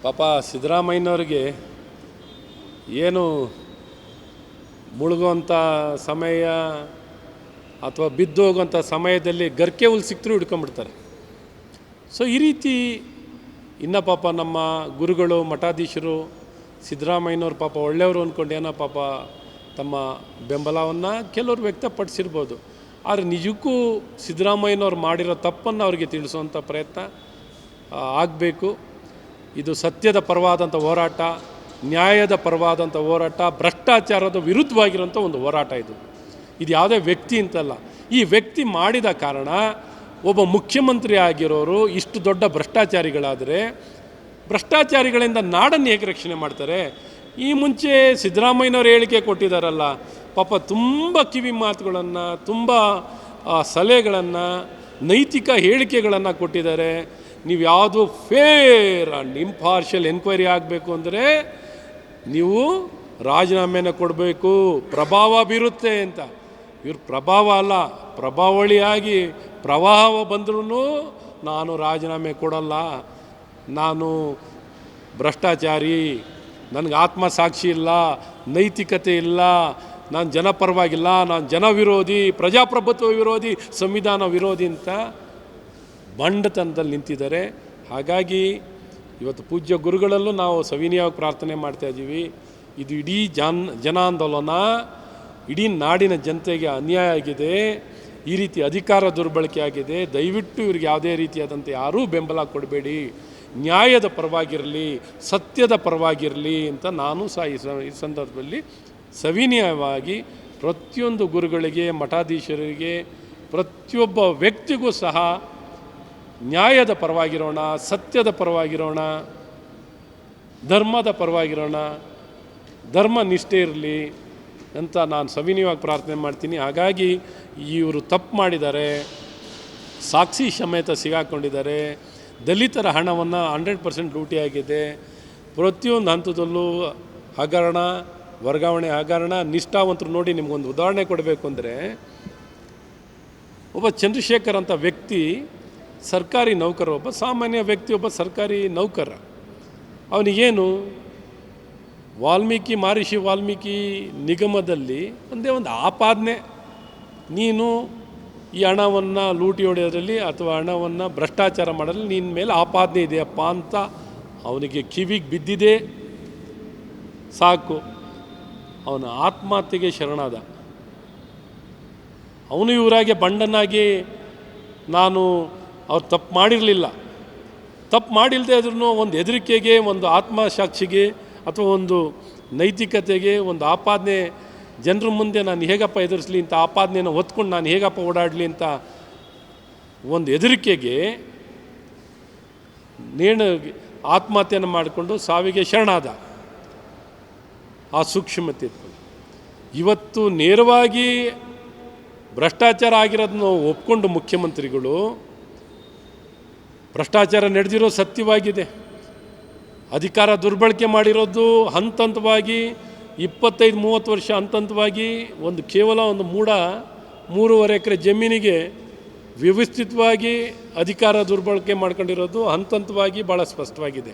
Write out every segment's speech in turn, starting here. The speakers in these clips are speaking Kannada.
ಪಾಪ ಸಿದ್ದರಾಮಯ್ಯನವ್ರಿಗೆ ಏನು ಮುಳುಗುವಂಥ ಸಮಯ ಅಥವಾ ಬಿದ್ದು ಹೋಗುವಂಥ ಸಮಯದಲ್ಲಿ ಗರ್ಕೆ ಹುಲ್ಲು ಸಿಕ್ಕರೂ ಹಿಡ್ಕೊಂಡ್ಬಿಡ್ತಾರೆ. ಸೊ ಈ ರೀತಿ ಇನ್ನು ಪಾಪ ನಮ್ಮ ಗುರುಗಳು ಮಠಾಧೀಶರು ಸಿದ್ದರಾಮಯ್ಯನವ್ರು ಪಾಪ ಒಳ್ಳೆಯವರು ಅಂದ್ಕೊಂಡು ಏನೋ ಪಾಪ ತಮ್ಮ ಬೆಂಬಲವನ್ನು ಕೆಲವರು ವ್ಯಕ್ತಪಡಿಸಿರ್ಬೋದು. ಆದರೆ ನಿಜಕ್ಕೂ ಸಿದ್ದರಾಮಯ್ಯನವ್ರು ಮಾಡಿರೋ ತಪ್ಪನ್ನು ಅವರಿಗೆ ತಿಳಿಸುವಂಥ ಪ್ರಯತ್ನ ಆಗಬೇಕು. ಇದು ಸತ್ಯದ ಪರವಾದಂಥ ಹೋರಾಟ, ನ್ಯಾಯದ ಪರವಾದಂಥ ಹೋರಾಟ, ಭ್ರಷ್ಟಾಚಾರದ ವಿರುದ್ಧವಾಗಿರೋಂಥ ಒಂದು ಹೋರಾಟ ಇದು ಯಾವುದೇ ವ್ಯಕ್ತಿ ಅಂತಲ್ಲ. ಈ ವ್ಯಕ್ತಿ ಮಾಡಿದ ಕಾರಣ ಒಬ್ಬ ಮುಖ್ಯಮಂತ್ರಿ ಆಗಿರೋರು ಇಷ್ಟು ದೊಡ್ಡ ಭ್ರಷ್ಟಾಚಾರಿಗಳಾದರೆ ಭ್ರಷ್ಟಾಚಾರಿಗಳಿಂದ ನಾಡನ್ನು ಹೇಗೆ ರಕ್ಷಣೆ ಮಾಡ್ತಾರೆ? ಈ ಮುಂಚೆ ಸಿದ್ದರಾಮಯ್ಯನವ್ರು ಹೇಳಿಕೆ ಕೊಟ್ಟಿದ್ದಾರಲ್ಲ, ಪಾಪ ತುಂಬ ಕಿವಿ ಮಾತುಗಳನ್ನು, ತುಂಬ ಸಲಹೆಗಳನ್ನು, ನೈತಿಕ ಹೇಳಿಕೆಗಳನ್ನು ಕೊಟ್ಟಿದ್ದಾರೆ. ನೀವು ಯಾವುದು ಫೇರ್ ಆ್ಯಂಡ್ ಇಂಪಾರ್ಷಿಯಲ್ ಎನ್ಕ್ವೈರಿ ಆಗಬೇಕು ಅಂದರೆ ನೀವು ರಾಜೀನಾಮೆನ ಕೊಡಬೇಕು, ಪ್ರಭಾವ ಬೀರುತ್ತೆ ಅಂತ. ಇವ್ರ ಪ್ರಭಾವ ಅಲ್ಲ, ಪ್ರಭಾವಳಿಯಾಗಿ ಪ್ರವಾಹ ಬಂದ್ರೂ ನಾನು ರಾಜೀನಾಮೆ ಕೊಡಲ್ಲ, ನಾನು ಭ್ರಷ್ಟಾಚಾರಿ, ನನಗೆ ಆತ್ಮಸಾಕ್ಷಿ ಇಲ್ಲ, ನೈತಿಕತೆ ಇಲ್ಲ, ನಾನು ಜನಪರವಾಗಿಲ್ಲ, ನಾನು ಜನ ವಿರೋಧಿ, ಪ್ರಜಾಪ್ರಭುತ್ವ ವಿರೋಧಿ, ಸಂವಿಧಾನ ವಿರೋಧಿ ಅಂತ ಬಂಡತನದಲ್ಲಿ ನಿಂತಿದ್ದಾರೆ. ಹಾಗಾಗಿ ಇವತ್ತು ಪೂಜ್ಯ ಗುರುಗಳಲ್ಲೂ ನಾವು ಸವಿನಯವಾಗಿ ಪ್ರಾರ್ಥನೆ ಮಾಡ್ತಾಯಿದ್ದೀವಿ. ಇದು ಇಡೀ ಜನಾಂದೋಲನ, ಇಡೀ ನಾಡಿನ ಜನತೆಗೆ ಅನ್ಯಾಯ ಆಗಿದೆ, ಈ ರೀತಿ ಅಧಿಕಾರ ದುರ್ಬಳಕೆ ಆಗಿದೆ. ದಯವಿಟ್ಟು ಇವ್ರಿಗೆ ಯಾವುದೇ ರೀತಿಯಾದಂಥ ಯಾರೂ ಬೆಂಬಲ ಕೊಡಬೇಡಿ, ನ್ಯಾಯದ ಪರವಾಗಿರಲಿ, ಸತ್ಯದ ಪರವಾಗಿರಲಿ ಅಂತ ನಾನು ಸಹ ಈ ಸಂದರ್ಭದಲ್ಲಿ ಸವಿನಯವಾಗಿ ಪ್ರತಿಯೊಂದು ಗುರುಗಳಿಗೆ, ಮಠಾಧೀಶರಿಗೆ, ಪ್ರತಿಯೊಬ್ಬ ವ್ಯಕ್ತಿಗೂ ಸಹ ನ್ಯಾಯದ ಪರವಾಗಿರೋಣ, ಸತ್ಯದ ಪರವಾಗಿರೋಣ, ಧರ್ಮದ ಪರವಾಗಿರೋಣ, ಧರ್ಮ ನಿಷ್ಠೆ ಇರಲಿ ಅಂತ ನಾನು ಸವಿನಯವಾಗಿ ಪ್ರಾರ್ಥನೆ ಮಾಡ್ತೀನಿ. ಹಾಗಾಗಿ ಇವರು ತಪ್ಪು ಮಾಡಿದ್ದಾರೆ, ಸಾಕ್ಷಿ ಸಮೇತ ಸಿಗಾಕೊಂಡಿದ್ದಾರೆ, ದಲಿತರ ಹಣವನ್ನು 100% ಲೂಟಿಯಾಗಿದೆ, ಪ್ರತಿಯೊಂದು ಹಂತದಲ್ಲೂ ಹಗರಣ, ವರ್ಗಾವಣೆ ಹಗರಣ, ನಿಷ್ಠಾವಂತರು. ನೋಡಿ, ನಿಮಗೊಂದು ಉದಾಹರಣೆ ಕೊಡಬೇಕು ಅಂದರೆ, ಒಬ್ಬ ಚಂದ್ರಶೇಖರ್ ಅಂತ ವ್ಯಕ್ತಿ ಸರ್ಕಾರಿ ನೌಕರ, ಒಬ್ಬ ಸಾಮಾನ್ಯ ವ್ಯಕ್ತಿ, ಒಬ್ಬ ಸರ್ಕಾರಿ ನೌಕರ. ಅವನಿಗೇನು ಮಹರ್ಷಿ ವಾಲ್ಮೀಕಿ ನಿಗಮದಲ್ಲಿ ಒಂದೇ ಒಂದು ಆಪಾದನೆ, ನೀನು ಈ ಹಣವನ್ನು ಲೂಟಿ ಹೊಡೆಯೋದ್ರಲ್ಲಿ ಅಥವಾ ಹಣವನ್ನು ಭ್ರಷ್ಟಾಚಾರ ಮಾಡೋದ್ರಲ್ಲಿ ನಿನ್ನ ಮೇಲೆ ಆಪಾದನೆ ಇದೆಯಪ್ಪ ಅಂತ ಅವನಿಗೆ ಕಿವಿಗೆ ಬಿದ್ದಿದೆ ಸಾಕು, ಅವನ ಆತ್ಮಹತ್ಯೆಗೆ ಶರಣಾದ. ಅವನು ಇವರಾಗೆ ಬಂಡನಾಗಿ ನಾನು ಅವ್ರು ತಪ್ಪು ಮಾಡಿರಲಿಲ್ಲ, ತಪ್ಪು ಮಾಡಿಲ್ಲದೆ ಆದ್ರೂ ಒಂದು ಹೆದರಿಕೆಗೆ, ಒಂದು ಆತ್ಮಸಾಕ್ಷಿಗೆ ಅಥವಾ ಒಂದು ನೈತಿಕತೆಗೆ, ಒಂದು ಆಪಾದನೆ ಜನರ ಮುಂದೆ ನಾನು ಹೇಗಪ್ಪ ಎದುರಿಸಲಿ ಇಂಥ ಆಪಾದನೆಯನ್ನು ಹೊತ್ಕೊಂಡು ನಾನು ಹೇಗಪ್ಪ ಓಡಾಡಲಿ ಅಂತ ಒಂದು ಹೆದರಿಕೆಗೆ ಆತ್ಮಹತ್ಯೆಯನ್ನು ಮಾಡಿಕೊಂಡು ಸಾವಿಗೆ ಶರಣಾದ. ಆ ಸೂಕ್ಷ್ಮತೆ ಇವತ್ತು ನೇರವಾಗಿ ಭ್ರಷ್ಟಾಚಾರ ಆಗಿರೋದನ್ನು ಒಪ್ಕೊಂಡು ಮುಖ್ಯಮಂತ್ರಿಗಳು, ಭ್ರಷ್ಟಾಚಾರ ನಡೆದಿರೋ ಸತ್ಯವಾಗಿದೆ, ಅಧಿಕಾರ ದುರ್ಬಳಕೆ ಮಾಡಿರೋದು ಹಂತವಾಗಿ 25-30 ವರ್ಷ ಹಂತವಾಗಿ ಕೇವಲ ಒಂದು 3.5 ಎಕರೆ ಜಮೀನಿಗೆ ವ್ಯವಸ್ಥಿತವಾಗಿ ಅಧಿಕಾರ ದುರ್ಬಳಕೆ ಮಾಡ್ಕೊಂಡಿರೋದು ಹಂತವಾಗಿ ಭಾಳ ಸ್ಪಷ್ಟವಾಗಿದೆ.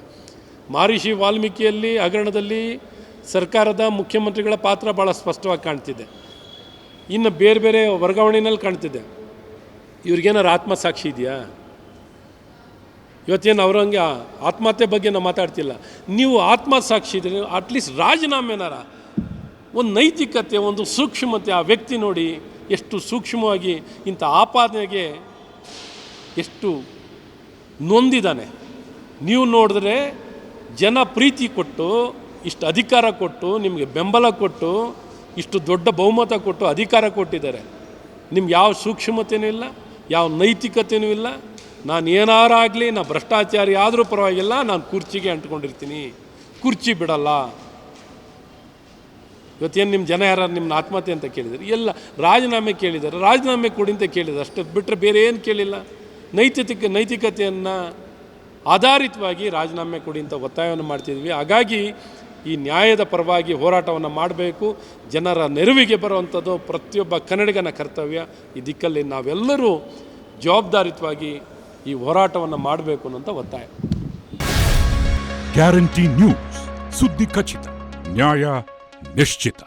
ಮಹರ್ಷಿ ವಾಲ್ಮೀಕಿಯಲ್ಲಿ ಹಗರಣದಲ್ಲಿ ಸರ್ಕಾರದ ಮುಖ್ಯಮಂತ್ರಿಗಳ ಪಾತ್ರ ಭಾಳ ಸ್ಪಷ್ಟವಾಗಿ ಕಾಣ್ತಿದೆ. ಇನ್ನು ಬೇರೆ ಬೇರೆ ವರ್ಗಾವಣೆಯಲ್ಲಿ ಕಾಣ್ತಿದೆ. ಇವ್ರಿಗೇನಾರು ಆತ್ಮಸಾಕ್ಷಿ ಇದೆಯಾ? ಇವತ್ತೇನು ಅವರಂಗೆ ಆತ್ಮಹತ್ಯೆ ಬಗ್ಗೆ ನಾವು ಮಾತಾಡ್ತಿಲ್ಲ. ನೀವು ಆತ್ಮಸಾಕ್ಷಿ ಇದ್ರೆ ಅಟ್ಲೀಸ್ಟ್ ರಾಜೀನಾಮೆನಾರ, ಒಂದು ನೈತಿಕತೆ, ಒಂದು ಸೂಕ್ಷ್ಮತೆ. ಆ ವ್ಯಕ್ತಿ ನೋಡಿ ಎಷ್ಟು ಸೂಕ್ಷ್ಮವಾಗಿ ಇಂಥ ಆಪಾದನೆಗೆ ಎಷ್ಟು ನೊಂದಿದ್ದಾನೆ. ನೀವು ನೋಡಿದ್ರೆ ಜನ ಪ್ರೀತಿ ಕೊಟ್ಟು, ಇಷ್ಟು ಅಧಿಕಾರ ಕೊಟ್ಟು, ನಿಮಗೆ ಬೆಂಬಲ ಕೊಟ್ಟು, ಇಷ್ಟು ದೊಡ್ಡ ಬಹುಮತ ಕೊಟ್ಟು ಅಧಿಕಾರ ಕೊಟ್ಟಿದ್ದಾರೆ. ನಿಮ್ಗೆ ಯಾವ ಸೂಕ್ಷ್ಮತೆಯೂ ಇಲ್ಲ, ಯಾವ ನೈತಿಕತೆಯೂ ಇಲ್ಲ. ನಾನು ಏನಾರಾಗಲಿ, ನಾನು ಭ್ರಷ್ಟಾಚಾರಿ ಆದರೂ ಪರವಾಗಿಲ್ಲ, ನಾನು ಕುರ್ಚಿಗೆ ಅಂಟ್ಕೊಂಡಿರ್ತೀನಿ, ಕುರ್ಚಿ ಬಿಡಲ್ಲ. ಇವತ್ತೇನು ನಿಮ್ಮ ಜನ ಯಾರು ನಿಮ್ಮನ್ನ ಆತ್ಮಹತ್ಯೆ ಅಂತ ಕೇಳಿದ್ದಾರೆ? ಎಲ್ಲ ರಾಜೀನಾಮೆ ಕೇಳಿದ್ದಾರೆ, ರಾಜೀನಾಮೆ ಕೊಡಿ ಅಂತ ಕೇಳಿದ್ದಾರೆ, ಅಷ್ಟು ಬಿಟ್ಟರೆ ಬೇರೆ ಏನು ಕೇಳಿಲ್ಲ. ನೈತಿಕತೆಯನ್ನು ಆಧಾರಿತವಾಗಿ ರಾಜೀನಾಮೆ ಕೊಡಿ ಅಂತ ಒತ್ತಾಯವನ್ನು ಮಾಡ್ತಿದ್ವಿ. ಹಾಗಾಗಿ ಈ ನ್ಯಾಯದ ಪರವಾಗಿ ಹೋರಾಟವನ್ನು ಮಾಡಬೇಕು. ಜನರ ನೆರವಿಗೆ ಬರುವಂಥದ್ದು ಪ್ರತಿಯೊಬ್ಬ ಕನ್ನಡಿಗನ ಕರ್ತವ್ಯ. ಈ ದಿಕ್ಕಲ್ಲಿ ನಾವೆಲ್ಲರೂ ಜವಾಬ್ದಾರಿತವಾಗಿ ಈ ಹೋರಾಟವನ್ನು ಮಾಡಬೇಕು ಅನ್ನೋಂಥ ಒತ್ತಾಯ. ಗ್ಯಾರಂಟಿ ನ್ಯೂಸ್, ಸುದ್ದಿ ಖಚಿತ, ನ್ಯಾಯ ನಿಶ್ಚಿತ.